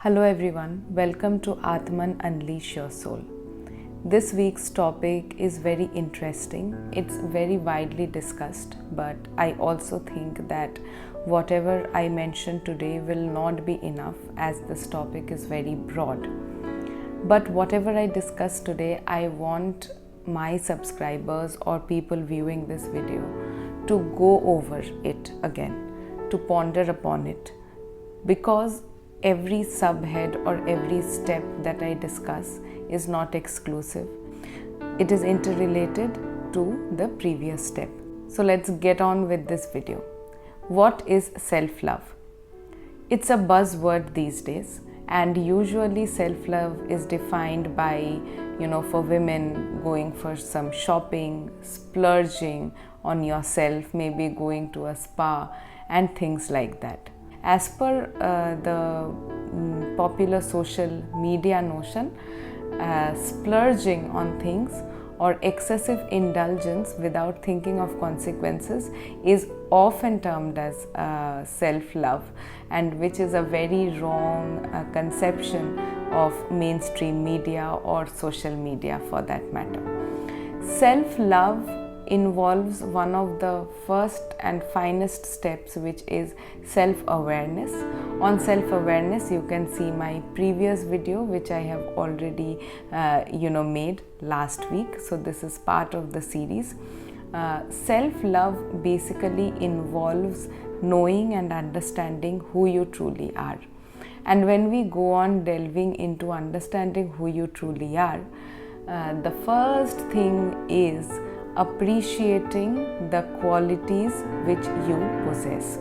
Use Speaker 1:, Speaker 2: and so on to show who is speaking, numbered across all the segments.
Speaker 1: Hello everyone, welcome to Atman Unleash Your Soul. This week's topic is very interesting. It's very widely discussed, but I also think that whatever I mention today will not be enough as this topic is very broad. But whatever I discuss today, I want my subscribers or people viewing this video to go over it again, to ponder upon it, because every subhead or every step that I discuss is not exclusive. It is interrelated to the previous step. So let's get on with this video. What is self-love? It's a buzzword these days, and usually self-love is defined by, for women, going for some shopping, splurging on yourself, maybe going to a spa and things like that. As per the popular social media notion, splurging on things or excessive indulgence without thinking of consequences is often termed as self-love, and which is a very wrong conception of mainstream media or social media for that matter. Self-love involves one of the first and finest steps, which is self-awareness. On self-awareness, you can see my previous video which I have already made last week. So this is part of the series. Self-love basically involves knowing and understanding who you truly are. And when we go on delving into understanding who you truly are, the first thing is appreciating the qualities which you possess.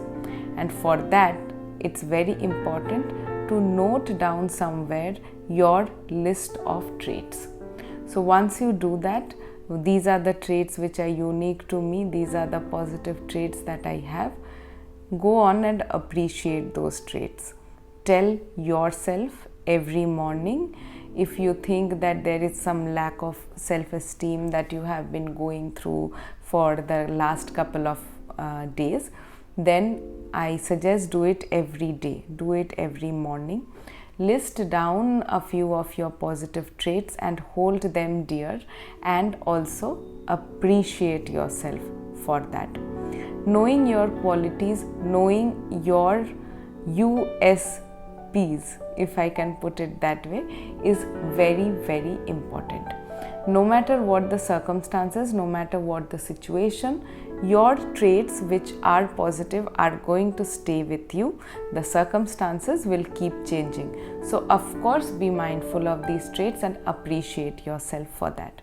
Speaker 1: And for that, it's very important to note down somewhere your list of traits. So once you do that, these are the traits which are unique to me, these are the positive traits that I have. Go on and appreciate those traits. Tell yourself every morning, if you think that there is some lack of self-esteem that you have been going through for the last couple of days, then I suggest do it every day, do it every morning. List down a few of your positive traits and hold them dear, and also appreciate yourself for that. Knowing your qualities, knowing your USPs, if I can put it that way, is very, very important. No matter what the circumstances, no matter what the situation, your traits which are positive are going to stay with you. The circumstances will keep changing. So of course, be mindful of these traits and appreciate yourself for that.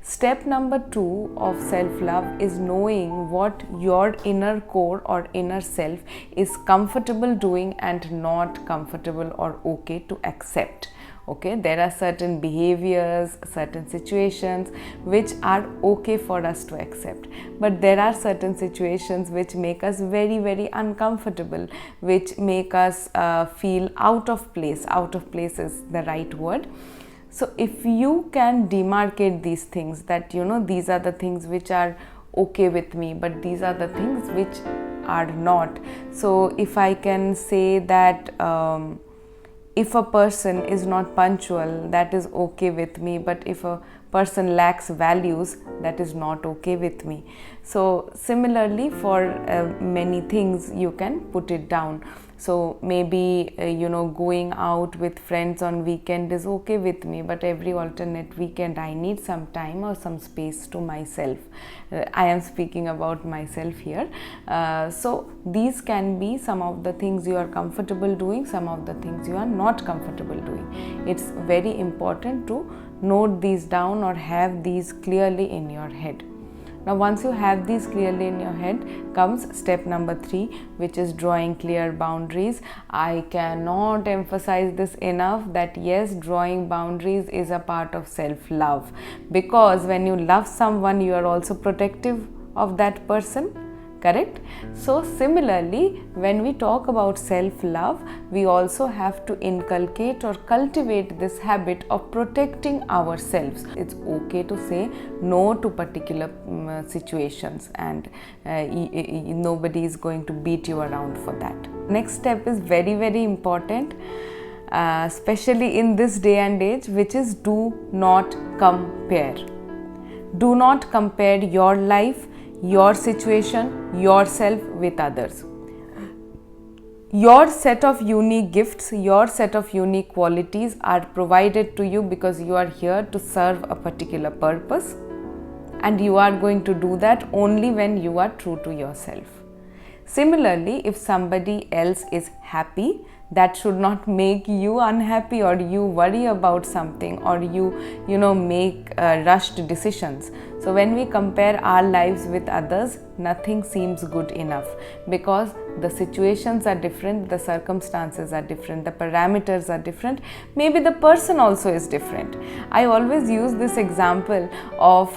Speaker 1: Step number 2 of self-love is knowing what your inner core or inner self is comfortable doing and not comfortable or okay to accept. Okay, there are certain behaviors, certain situations which are okay for us to accept, but there are certain situations which make us very, very uncomfortable, which make us feel out of place. Out of place is the right word. So if you can demarcate these things, that these are the things which are okay with me, but these are the things which are not. So if I can say that if a person is not punctual, that is okay with me, but if a person lacks values, that is not okay with me. So similarly, for many things you can put it down. So maybe going out with friends on weekend is okay with me, but every alternate weekend I need some time or some space to myself. I am speaking about myself here. So these can be some of the things you are comfortable doing, some of the things you are not comfortable doing. It's very important to note these down or have these clearly in your head. Now once you have these clearly in your head, comes step number 3, which is drawing clear boundaries. I cannot emphasize this enough that yes, drawing boundaries is a part of self-love, because when you love someone, you are also protective of that person. Correct? So similarly, when we talk about self-love, we also have to inculcate or cultivate this habit of protecting ourselves. It's okay to say no to particular situations, and nobody is going to beat you around for that. Next step is very, very important. especially in this day and age, which is do not compare. Do not compare your life, your situation, yourself with others. Your set of unique gifts, your set of unique qualities are provided to you because you are here to serve a particular purpose, and you are going to do that only when you are true to yourself. Similarly, if somebody else is happy, that should not make you unhappy or you worry about something or you make rushed decisions. So when we compare our lives with others, nothing seems good enough because the situations are different, the circumstances are different, the parameters are different, maybe the person also is different. I always use this example of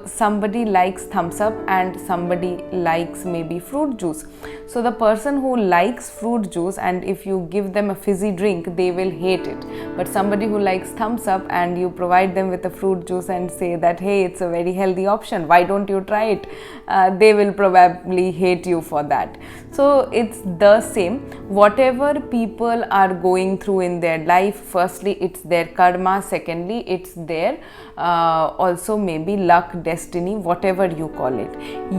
Speaker 1: somebody likes thumbs up and somebody likes maybe fruit juice. So the person who likes fruit juice, and if you give them a fizzy drink, they will hate it. But somebody who likes thumbs up and you provide them with a fruit juice and say that, hey, it's a very healthy option, why don't you try it? They will probably hate you for that. So it's the same. Whatever people are going through in their life, firstly it's their karma, secondly it's their also maybe luck, destiny, whatever you call it.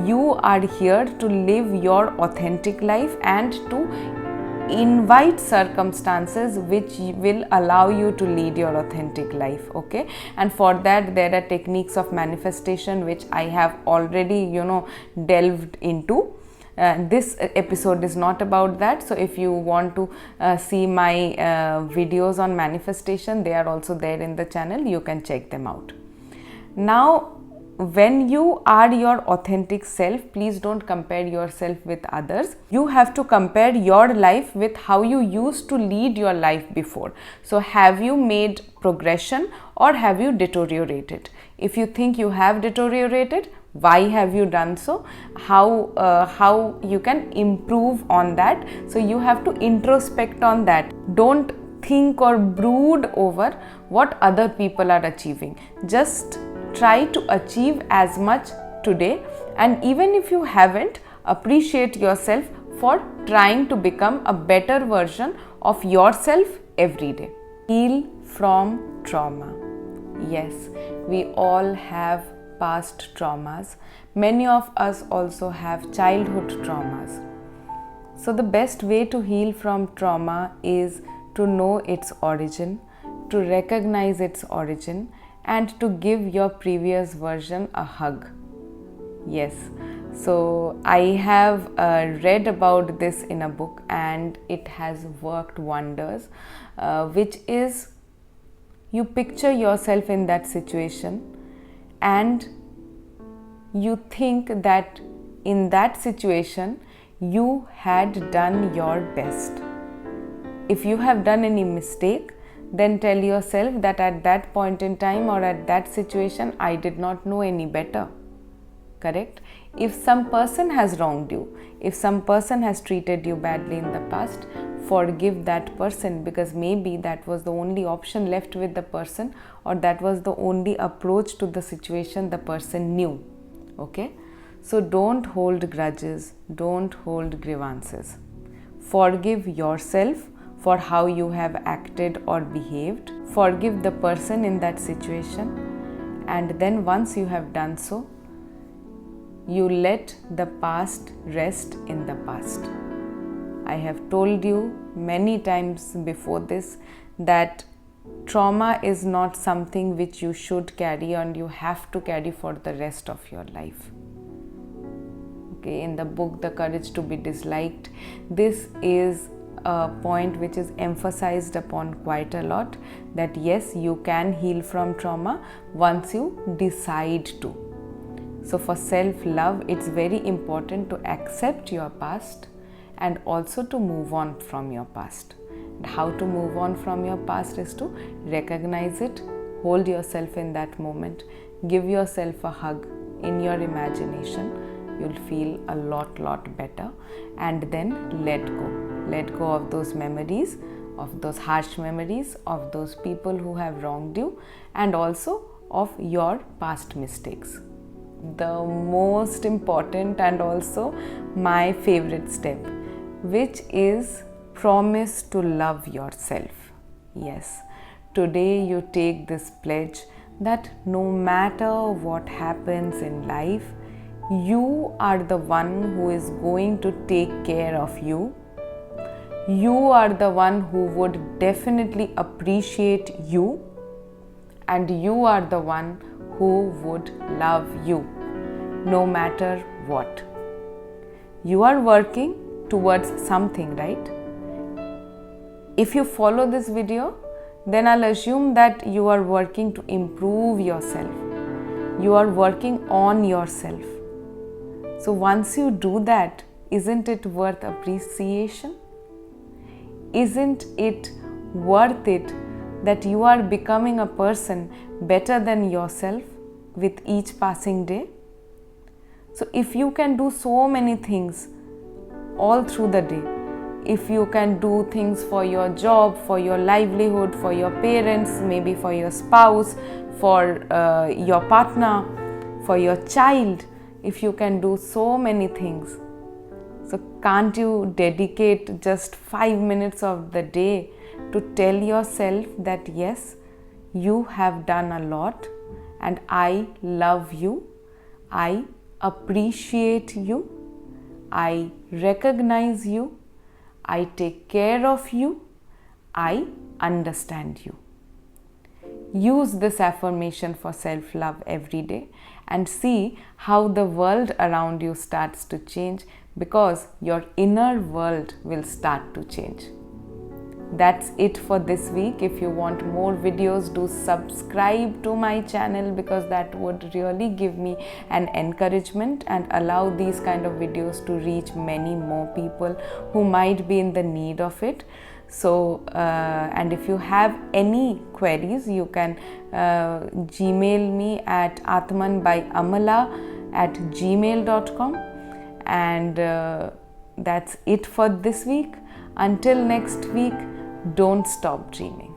Speaker 1: You are here to live your authentic life and to invite circumstances which will allow you to lead your authentic life. Okay, and for that there are techniques of manifestation which I have already delved into. This episode is not about that, so if you want to see my videos on manifestation, they are also there in the channel, you can check them out. Now, when you are your authentic self, please don't compare yourself with others. You have to compare your life with how you used to lead your life before. So have you made progression or have you deteriorated? If you think you have deteriorated, why have you done so? How you can improve on that? So you have to introspect on that. Don't think or brood over what other people are achieving. Just try to achieve as much today, and even if you haven't, appreciate yourself for trying to become a better version of yourself every day. Heal from trauma. Yes, we all have past traumas. Many of us also have childhood traumas. So the best way to heal from trauma is to know its origin, to recognize its origin, and to give your previous version a hug. Yes, so I have read about this in a book and it has worked wonders, which is you picture yourself in that situation and you think that in that situation you had done your best. If you have done any mistake, then tell yourself that at that point in time or at that situation, I did not know any better. Correct? If some person has wronged you, if some person has treated you badly in the past, forgive that person, because maybe that was the only option left with the person, or that was the only approach to the situation the person knew. Okay? So don't hold grudges, don't hold grievances. Forgive yourself for how you have acted or behaved. Forgive the person in that situation, and then once you have done so, you let the past rest in the past. I have told you many times before this that trauma is not something which you should carry and you have to carry for the rest of your life. Okay, in the book The Courage to be Disliked, this is a point which is emphasized upon quite a lot, that yes, you can heal from trauma once you decide to. So for self-love, it's very important to accept your past and also to move on from your past. And how to move on from your past is to recognize it, hold yourself in that moment, give yourself a hug in your imagination. You'll feel a lot better, and then let go of those memories, of those harsh memories, of those people who have wronged you, and also of your past mistakes. The most important and also my favorite step, which is promise to love yourself. Yes, today you take this pledge that no matter what happens in life, you are the one who is going to take care of you. You are the one who would definitely appreciate you, and you are the one who would love you no matter what. You are working towards something, right? If you follow this video, then I'll assume that you are working to improve yourself. You are working on yourself. So once you do that, isn't it worth appreciation? Isn't it worth it that you are becoming a person better than yourself with each passing day? So if you can do so many things all through the day, if you can do things for your job, for your livelihood, for your parents, maybe for your spouse, for your partner, for your child, if you can do so many things, so can't you dedicate just 5 minutes of the day to tell yourself that yes, you have done a lot and I love you, I appreciate you, I recognize you, I take care of you, I understand you. Use this affirmation for self-love every day and see how the world around you starts to change, because your inner world will start to change. That's it for this week. If you want more videos, do subscribe to my channel, because that would really give me an encouragement and allow these kind of videos to reach many more people who might be in the need of it. So and if you have any queries, you can Gmail me at atmanbyamala@gmail.com. and that's it for this week. Until next week, don't stop dreaming.